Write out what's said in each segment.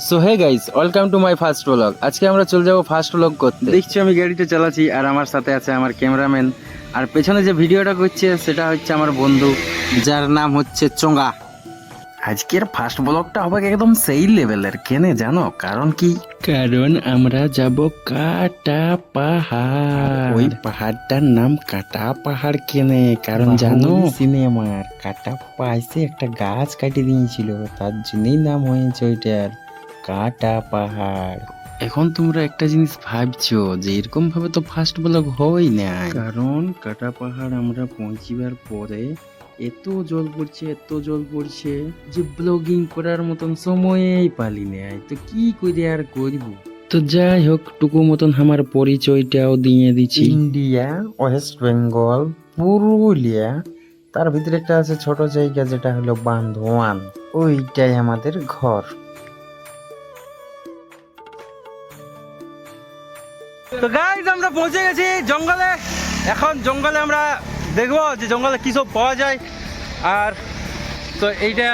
So hey guys, welcome to my first blog. আজকে আমরা চলে যাব ফার্স্ট ব্লগ করতে। দেখছি আমি গাড়িটা চালাচ্ছি আর আমার সাথে আছে আমার ক্যামেরাম্যান, আর পেছনে যে ভিডিওটা করছে সেটা হচ্ছে আমার বন্ধু, যার নাম হচ্ছে চোঙ্গা। আজকের ফার্স্ট ব্লগটা হবে একদম সেই লেভেলের, কেনে জানো কারণ কি? কারণ আমরা যাব কাটা পাহাড়। ওই পাহাড়টার নাম কাটা পাহাড় কেনে কারণ জানো সিনেমার কাটা পাইছে একটা গাছ কাটি দিয়েছিল, তার জন্যই নাম হয়েছে ওইটার কাটা পাহাড়। এখন তোমরা একটা জিনিস ভাবছো যে এরকম ভাবে তো ফার্স্ট ব্লগ হয় না, কারণ কাটা পাহাড় আমরা পৌঁছিবার পরে এত জল পড়ছে যে ব্লগিং করার মতন সময়ই পালি নাই, তো কি করে আর করব। তো যাই হোক, টুকু মতন আমার পরিচয়টাও দিয়ে দিচ্ছি। ইন্ডিয়া, ওয়েস্ট বেঙ্গল, পুরুলিয়া, তার ভিতরে একটা আছে ছোট জায়গা যেটা হলো বান্ধওয়ান, ওইটাই আমাদের ঘর। তো গাইস, আমরা পৌঁছে গেছি জঙ্গলে। এখন জঙ্গলে আমরা দেখবো যে জঙ্গলে কি সব পাওয়া যায়। আর তো এইটা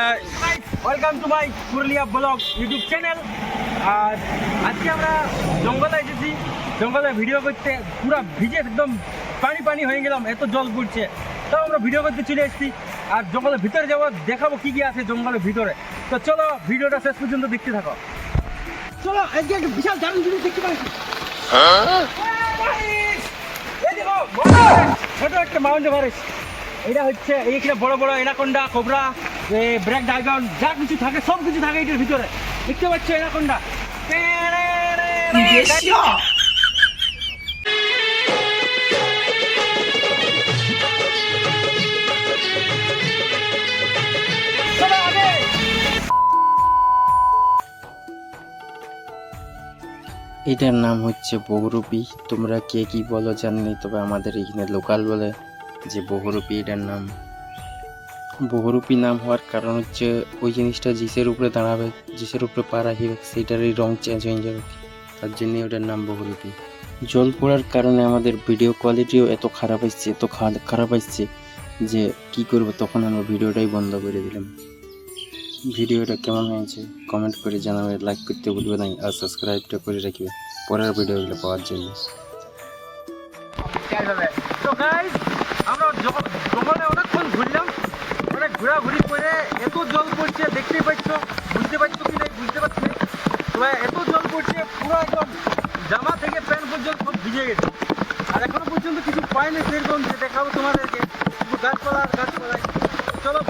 welcome to my Purulia blog YouTube channel. আর আজকে আমরা জঙ্গলে এসেছি, জঙ্গলে ভিডিও করতে। পুরো ভিজে একদম পানি হয়ে গেলাম, এত জল পড়ছে। তাও আমরা ভিডিও করতে চলে এসেছি। আর জঙ্গলের ভিতরে যাবো, দেখাবো কি কি আছে জঙ্গলের ভিতরে। তো চলো ভিডিওটা শেষ পর্যন্ত দেখতে থাকো। চলো, আজকে একটা বিশাল দারুণ জিনিস দেখতে পাচ্ছি। ছোট একটা মাউন্ট এভারেস্ট। এটা হচ্ছে এইখানে বড় বড় এনাকোন্ডা, কোবরা, ব্ল্যাক ড্রাগন, যা কিছু থাকে সব কিছু থাকে এটার ভিতরে। দেখতে পাচ্ছ এনাকোন্ডা। এটার নাম হচ্ছে বহুরূপী। তোমরা কে কি বলো জানি, তবে আমাদের এখানে লোকাল বলে যে বহুরূপী। এটার নাম বহুরূপী নাম হওয়ার কারণ হচ্ছে ওই জিনিসটা জিসের উপরে দাঁড়াবে, জিসের উপরে পা রাখবে, সেইটারই রং চেঞ্জ হয়ে যাবে, তার জন্যই ওটার নাম বহুরূপী। জল পড়ার কারণে আমাদের ভিডিও কোয়ালিটিও এত খারাপ আসছে যে কি করব, তখন আমরা ভিডিওটাই বন্ধ করে দিলাম। ভিডিওটা কেমন হয়েছে কমেন্ট করে জানাবে, লাইক করতে ভুলবে না, আর সাবস্ক্রাইবটা করে রাখবে পরের ভিডিওগুলো পাওয়ার জন্য। তো গাইস, আমরা জঙ্গলে অনেকক্ষণ ঘুরলাম, অনেক ঘোরাঘুরি করে এত জল পড়ছে, দেখতেই পাচ্ছ, বুঝতে পারছো কি নাই বুঝতে পারছি না, তবে এত জল পড়ছে পুরো একদম জামা থেকে প্যান্ট পর্যন্ত সব ভিজে গেছে। আর এখনো পর্যন্ত কিছু পাইনি সেরকম যে দেখাবো তোমাদেরকে, গাছপালা। চলো